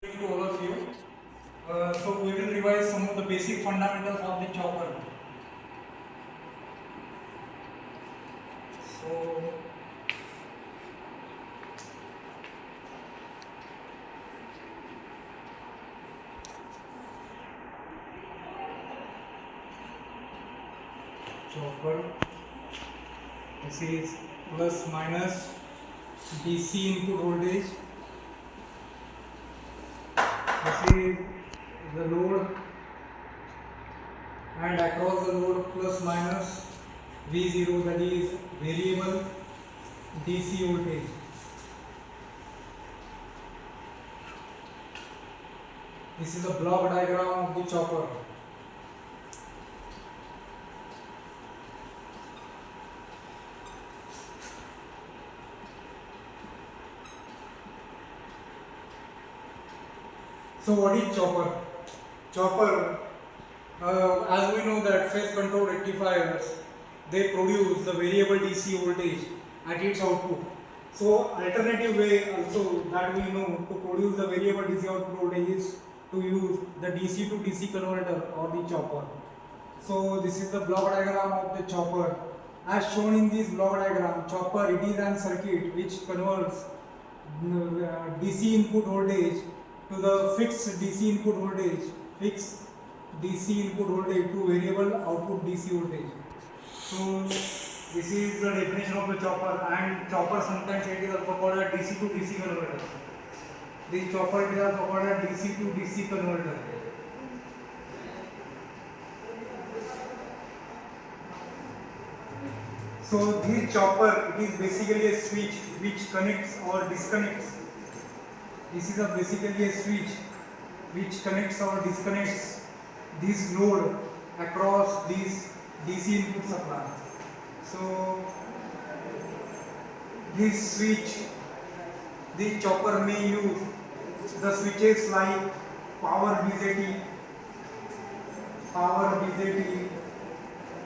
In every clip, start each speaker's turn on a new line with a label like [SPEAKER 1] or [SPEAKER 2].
[SPEAKER 1] To all of you. So we will revise some of the basic fundamentals of the chopper. So chopper, this is plus minus DC input voltage. This is the load, and across the load plus minus V0, that is variable DC voltage. This is the block diagram of the chopper. So what is chopper? Chopper, as we know that phase control rectifiers, they produce the variable DC voltage at its output. So alternative way also that we know to produce the variable DC output voltage is to use the DC to DC converter or the chopper. So this is the block diagram of the chopper. As shown in this block diagram, chopper, it is an circuit which converts DC input voltage to the fixed DC input voltage, to variable output DC voltage. So this is the definition of the chopper, and chopper sometimes it is also called a DC to DC converter. This chopper is also called a DC to DC converter. So this chopper, it is basically a switch which connects or disconnects. This is basically a switch which connects or disconnects this load across this DC input supply. So this switch, this chopper may use the switches like power BJT, power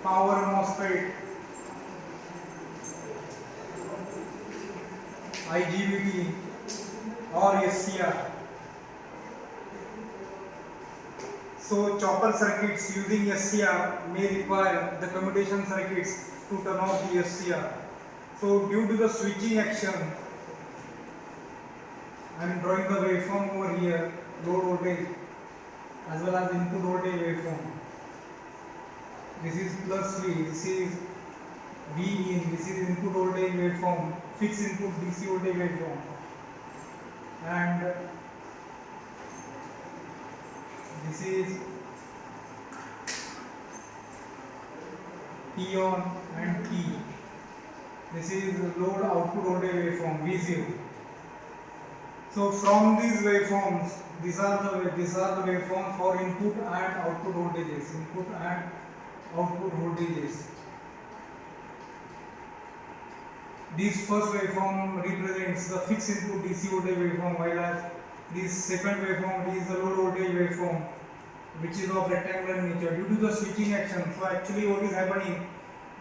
[SPEAKER 1] MOSFET, IGBT or SCR. So chopper circuits using SCR may require the commutation circuits to turn off the SCR. So due to the switching action, I am drawing the waveform over here, load voltage as well as input voltage waveform. This is plus V, this is V in, this is input voltage waveform, fixed input DC voltage waveform, and this is T on and T. This is load output voltage waveform V0. So from these waveforms, these are the waveforms for input and output voltages. This first waveform represents the fixed input DC voltage waveform, while this second waveform is the load voltage waveform, which is of rectangular nature due to the switching action. So actually what is happening,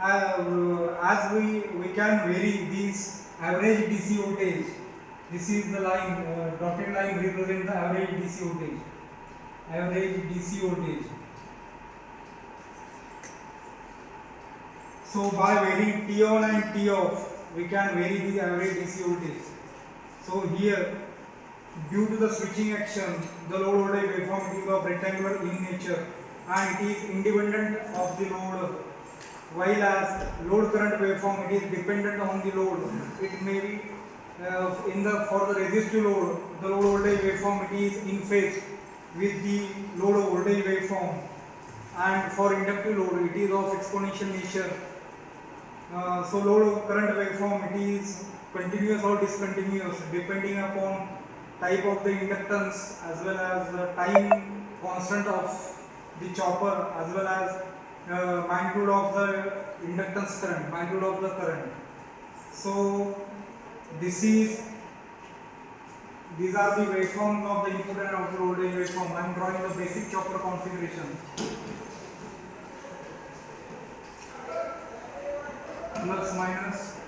[SPEAKER 1] as we can vary this average DC voltage. This is the line, dotted line represents the average DC voltage. So by varying T on and T off, we can vary the average DC voltage. So here, due to the switching action, the load voltage waveform is of rectangular in nature and it is independent of the load, while as load current waveform, it is dependent on the load. It may be for the resistive load, the load voltage waveform, it is in phase with the load voltage waveform, and for inductive load it is of exponential nature. So load current waveform, it is continuous or discontinuous depending upon type of the inductance as well as the time constant of the chopper as well as magnitude of the inductance current, magnitude of the current. So these are the waveforms of the input and output voltage waveform. I am drawing the basic chopper configuration. Plus minus.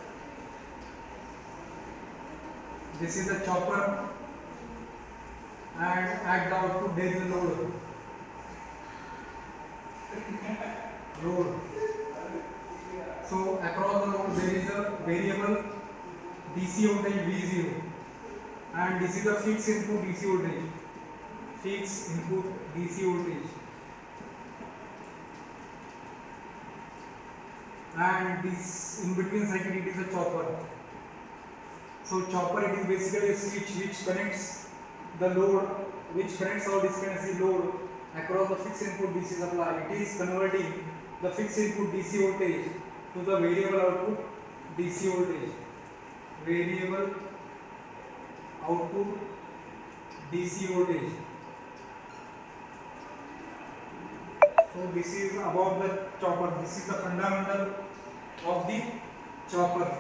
[SPEAKER 1] This is the chopper. and at the output there is a load. So across the load there is a variable DC voltage V0, and this is a fixed input DC voltage. Fixed input DC voltage. And this in between circuit it is a chopper. So chopper, it is basically a switch which connects the load, which connects or disconnects the load across the fixed input DC supply. It is converting the fixed input DC voltage to the variable output DC voltage. Variable output DC voltage. So this is about the chopper. This is the fundamental of the chopper.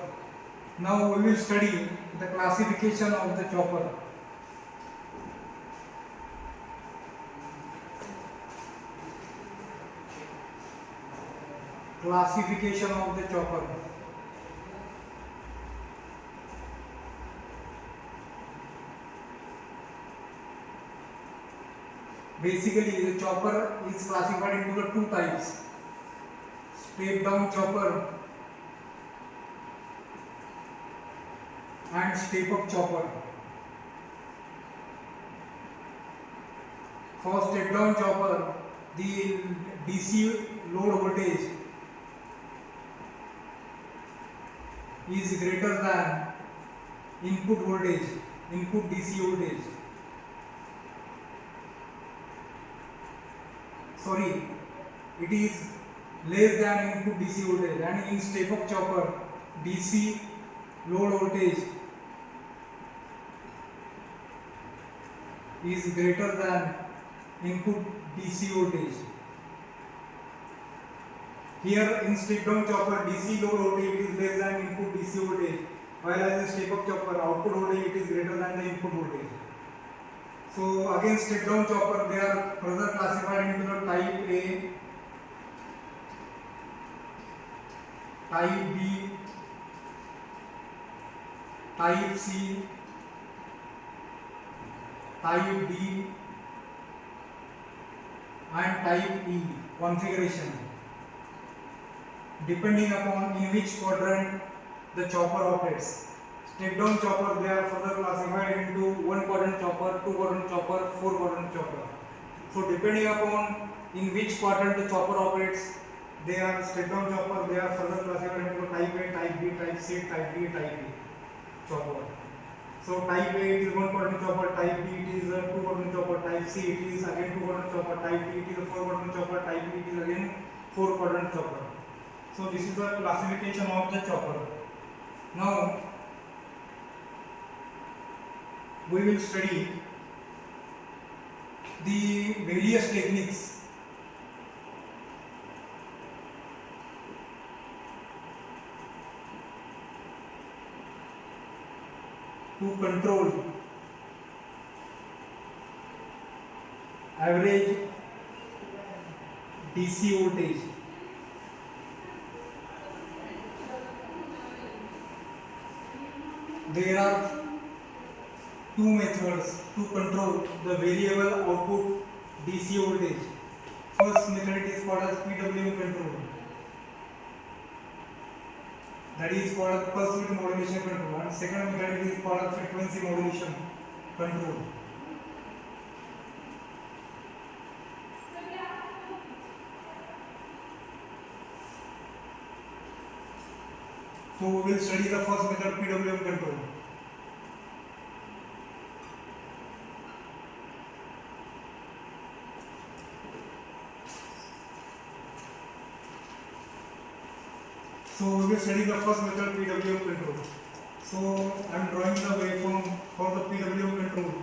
[SPEAKER 1] Now we will study the classification of the chopper. Classification of the chopper. Basically, the chopper is classified into the two types: step down chopper and step up chopper. For step down chopper, the DC load voltage is greater than input voltage, input DC voltage. Sorry, it is less than input DC voltage, and in step up chopper, DC load voltage is greater than input DC voltage. Here in step down chopper, DC load voltage is less than input DC voltage, whereas in step up chopper, output voltage it is greater than the input voltage. So again, step down chopper, they are further classified into the type A, type B, type C, type D and type E configuration, depending upon in which quadrant the chopper operates. Step down chopper, they are further classified into 1 quadrant chopper, 2 quadrant chopper, 4 quadrant chopper. So depending upon in which quadrant the chopper operates, they are step down chopper, they are further classified into type A, type B, type C, type D, type E chopper. So type A it is 1 quadrant chopper, type B it is a 2 quadrant chopper, type C it is again 2 quadrant chopper, type D it is a 4 quadrant chopper, type E it is again 4 quadrant chopper. So this is the classification of the chopper. Now we will study the various techniques to control average DC voltage. There are two methods to control the variable output DC voltage. First method is called as PWM control. That is called as pulse width modulation control, and second method is called as frequency modulation control. So we will study the first method, PWM control. So we will study the first method, PWM control. So I am drawing the waveform for the PWM control.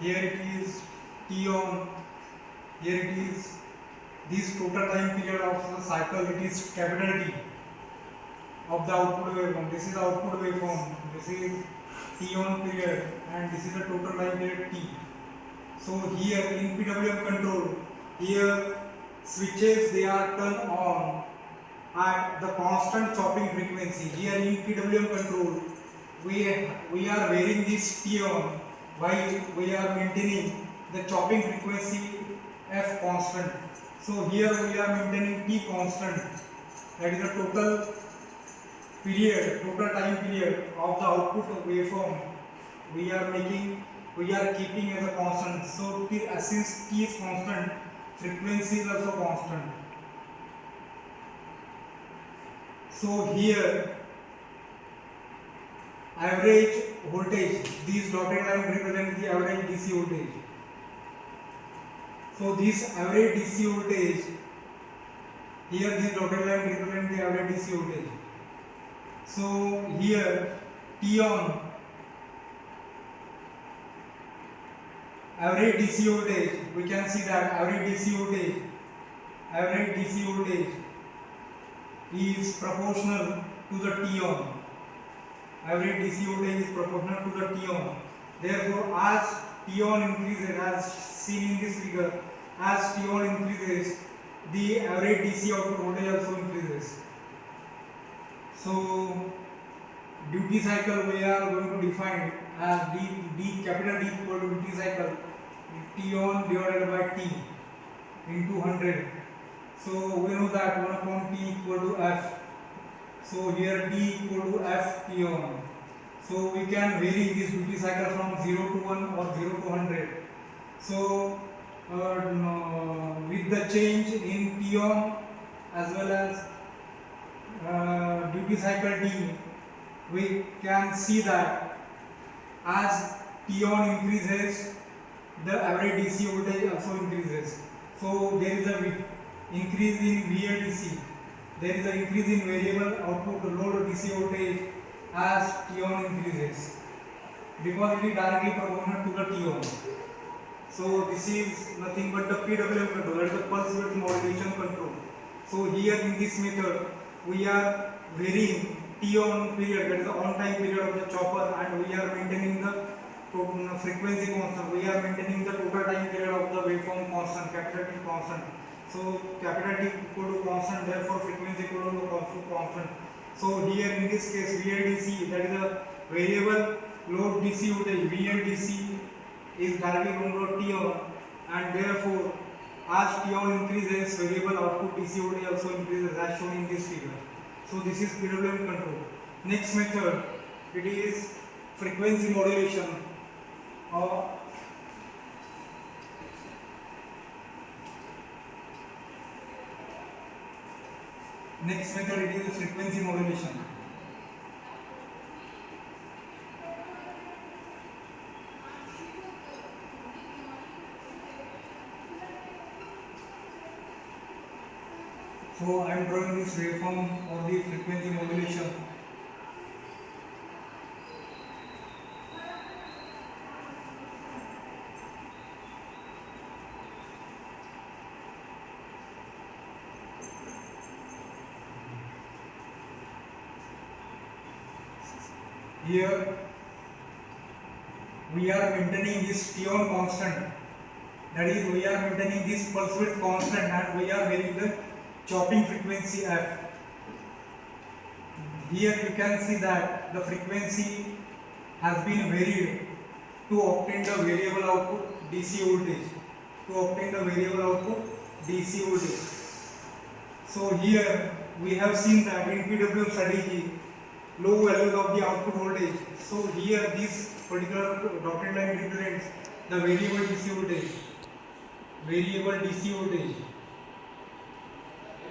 [SPEAKER 1] Here it is T on, here it is this total time period of the cycle, it is capital T of the output waveform. This is the output waveform. This is T on period and this is the total time period T. So here in PWM control, here switches they are turned on at the constant chopping frequency. Here in PWM control, we are varying this T on while we are maintaining the chopping frequency F constant. So here we are maintaining T constant, that is the total time period of the output waveform we are keeping as a constant. So since T is constant, frequency is also constant. So here average voltage, these dotted line represent the average DC voltage. So this average DC voltage, here this dotted line represent the average DC voltage. So here T on average DC voltage, we can see that average DC voltage is proportional to the T on. Average DC voltage is proportional to the T on. Therefore, as T on increases, as seen in this figure, as T on increases, the average DC output voltage also increases. So, duty cycle we are going to define as capital D equal to duty cycle T on divided by T into 100. So we know that 1 upon T equal to F. So here D equal to F T on. So we can vary this duty cycle from 0 to 1 or 0 to 100. So with the change in T on as well as duty cycle D, we can see that as T on increases, the average DC voltage also increases. So there is a increase in VLDC. There is an increase in variable output load DC voltage as T on increases, because it is directly proportional to the T on. So this is nothing but the PWM control, that is the pulse width modulation control. So here in this method, we are varying T on period, that is the on time period of the chopper, and we are maintaining the frequency constant. We are maintaining the total time period of the waveform constant, capital T constant. So capital T equal to constant, therefore frequency equal to constant. So here in this case VLDC, that is a variable load DC voltage, VLDC is directly proportional to T on, and therefore as T on increases, variable output DC voltage also increases as shown in this figure. So this is PWM control. Next method, it is frequency modulation. Next method, it is frequency modulation. So I am drawing this waveform of the frequency modulation. Here we are maintaining this T on constant, that is we are maintaining this pulse width constant, and we are varying the chopping frequency F. Here you can see that the frequency has been varied to obtain the variable output DC voltage. So here we have seen that in PWM strategy, low values of the output voltage. So here this particular dotted line represents the variable DC voltage.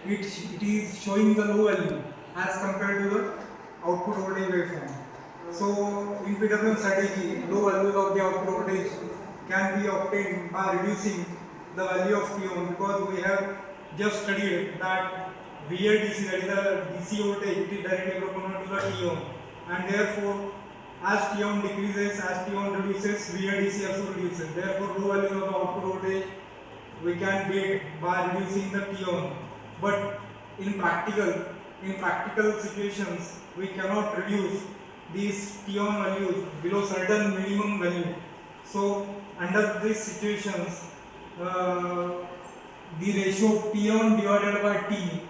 [SPEAKER 1] It is showing the low value as compared to the output voltage waveform. So in PWM strategy, low values of the output voltage can be obtained by reducing the value of T on, because we have just studied that VLDC, that is the DC voltage, it is directly proportional to the T on, and therefore as T on decreases, as T on reduces, VLDC also reduces. Therefore low values of the output voltage we can get by reducing the T on. But in practical, in practical situations we cannot reduce these T1 values below certain minimum value. So under these situations, the ratio T1 divided by T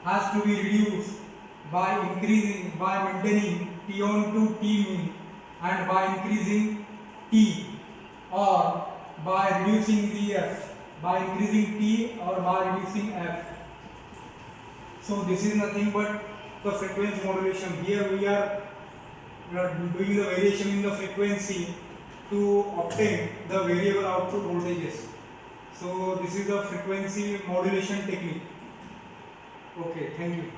[SPEAKER 1] has to be reduced by maintaining T1 to T mean and by increasing T, or by reducing the F, by increasing T or by reducing F. So this is nothing but the frequency modulation. Here we are doing the variation in the frequency to obtain the variable output voltages. So this is the frequency modulation technique. Okay, thank you.